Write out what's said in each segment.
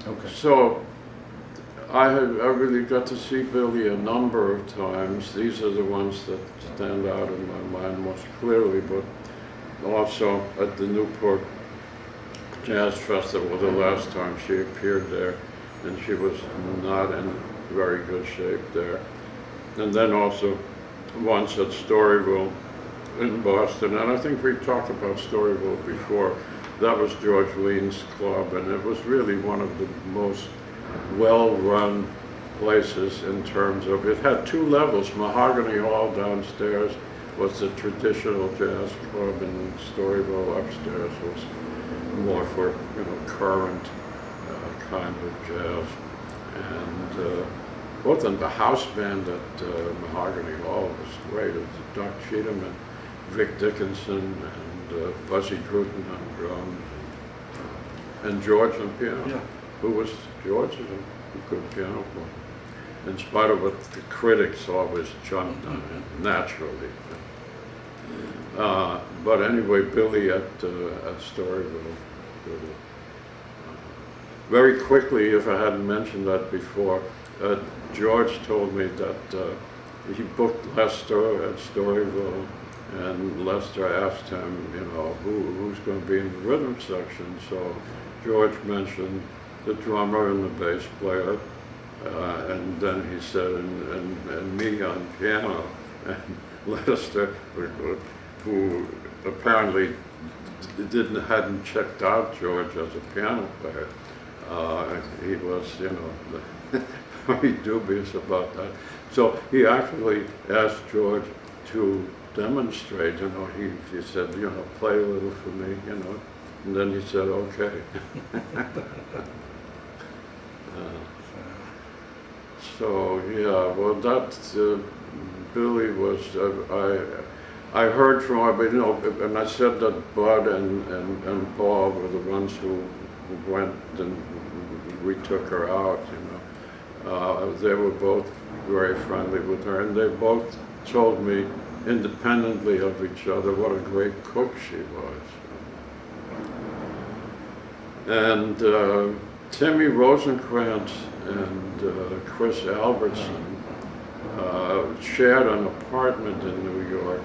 Okay. So I really got to see Billie a number of times. These are the ones that stand out in my mind most clearly, but also at the Newport Jazz Festival the last time she appeared there, and she was not in very good shape there. And then also once at Storyville in Boston, and I think we talked about Storyville before. That was George Lean's club, and it was really one of the most well-run places in terms of, it had two levels. Mahogany Hall downstairs was the traditional jazz club, and Storyville upstairs was more for, current kind of jazz. And both in the house band at Mahogany Hall was great. It was Doc Cheatham and Vic Dickinson and Buzzy Druten on drums, and George on piano. Yeah. Who was George? Is a good piano player, in spite of what the critics always jumped on him naturally. But anyway, Billie at Storyville. Very quickly, if I hadn't mentioned that before, George told me that he booked Lester at Storyville, and Lester asked him, who's going to be in the rhythm section. So George mentioned the drummer and the bass player, and then he said, and me on piano. And Lester, who apparently hadn't checked out George as a piano player, he was, very dubious about that. So he actually asked George to demonstrate. He said, play a little for me, and then he said, okay. So yeah, well, that Billie was. I heard from her, but and I said that Bud and Paul were the ones who went and we took her out. They were both very friendly with her, and they both told me independently of each other what a great cook she was. And Timmy Rosenkrantz and Chris Albertson shared an apartment in New York,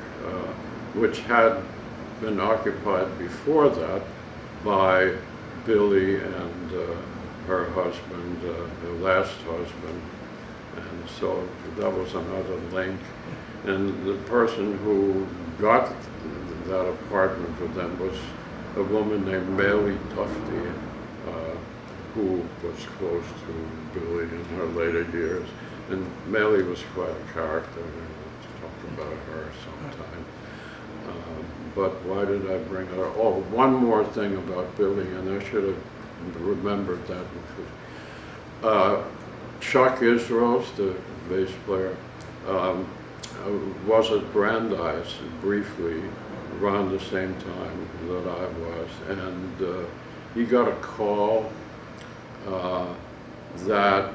which had been occupied before that by Billie and her husband, her last husband. And so that was another link. And the person who got that apartment for them was a woman named Millie Tufte, who was close to Billie in her later years. And Millie was quite a character. We'll talk about her sometime. But why did I bring her? Oh, one more thing about Billie, and I should have remembered that. Chuck Israels, the bass player, was at Brandeis briefly around the same time that I was, and he got a call that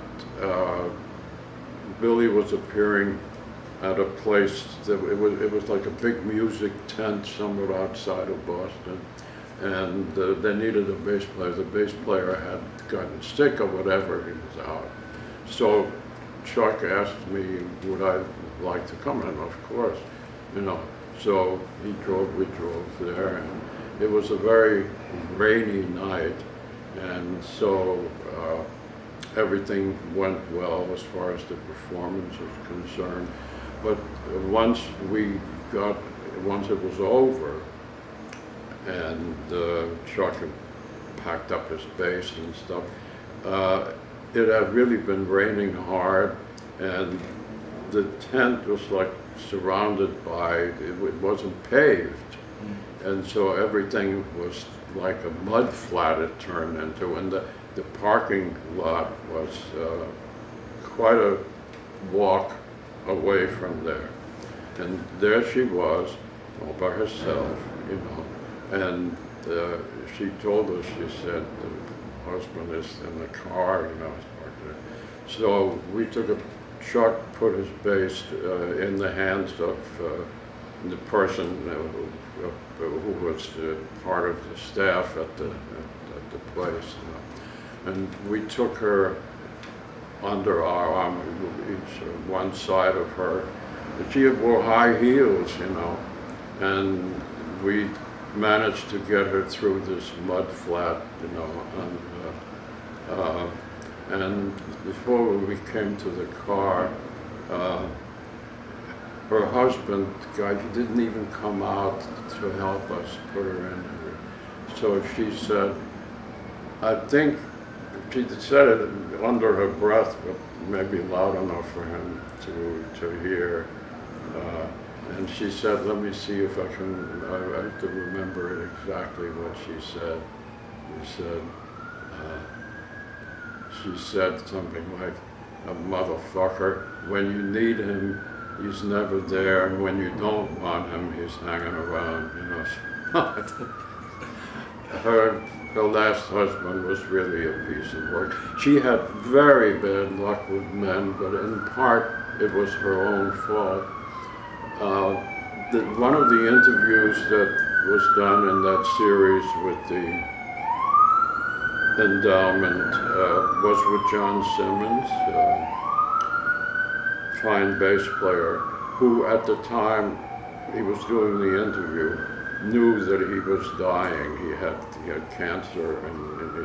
Billie was appearing at a place that it was like a big music tent somewhere outside of Boston, and they needed a bass player. The bass player had gotten sick or whatever, he was out. So Chuck asked me, would I like to come? And of course, so we drove there, and it was a very rainy night, and so everything went well as far as the performance was concerned. But once it was over, and Chuck had packed up his bass and stuff, it had really been raining hard, and the tent was like surrounded by, it wasn't paved, and so everything was like a mud flat it turned into, and the parking lot was quite a walk away from there. And there she was, all by herself, and she told us, she said, the husband is in the car, So we took Chuck put his bass in the hands of the person who was part of the staff at the place. and we took her under our arm, each one side of her. She wore high heels, you know, and we managed to get her through this mud flat, you know, and before we came to the car, her husband, guy, he didn't even come out to help us put her in. So she said, I think, she said it under her breath, but maybe loud enough for him to hear. And she said, let me see if I have to remember exactly what she said. She said something like, a motherfucker, when you need him, he's never there, and when you don't want him, he's hanging around, you know. Her last husband was really a piece of work. She had very bad luck with men, but in part, it was her own fault. One of the interviews that was done in that series with the endowment was with John Simmons, fine bass player, who at the time he was doing the interview knew that he was dying. He had cancer and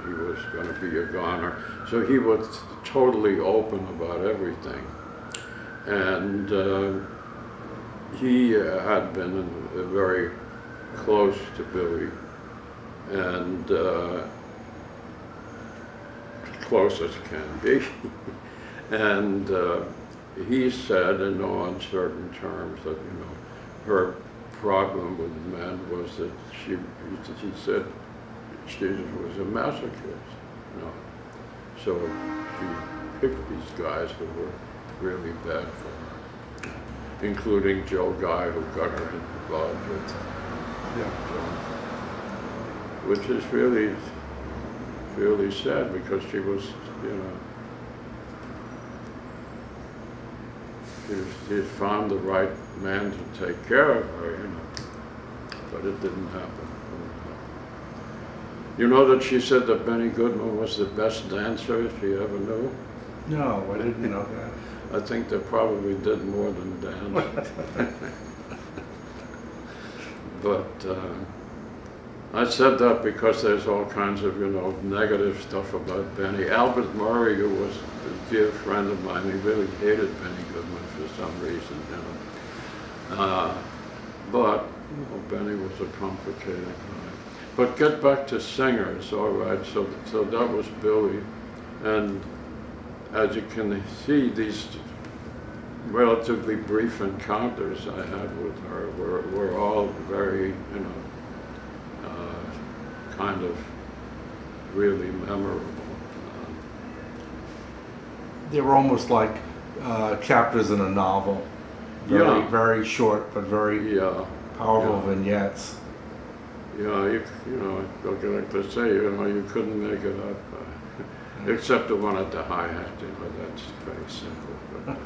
he was going to be a goner. So he was totally open about everything. And he had been very close to Billie, and close as can be. And he said in no uncertain terms that, you know, her problem with men was that he said she was a masochist, you know. So she picked these guys who were really bad for her, including Joe Guy, who got her involved with John, which is really, really sad because she was, you know, she had found the right man to take care of her, you know, but it didn't happen. You know that she said that Benny Goodman was the best dancer she ever knew? No, I didn't know that. I think they probably did more than dance. But I said that because there's all kinds of, you know, negative stuff about Benny. Albert Murray, who was a dear friend of mine, he really hated Benny Goodman for some reason, you know. But, you know, Benny was a complicated guy. But get back to singers, all right, so that was Billie. And as you can see, these relatively brief encounters I had with her were all very, you know, kind of really memorable. They were almost like chapters in a novel. Very short, but very powerful vignettes. Yeah, you know, like they say, you know, you couldn't make it up. Except the one at the hi-hat, you know, that's very simple. But,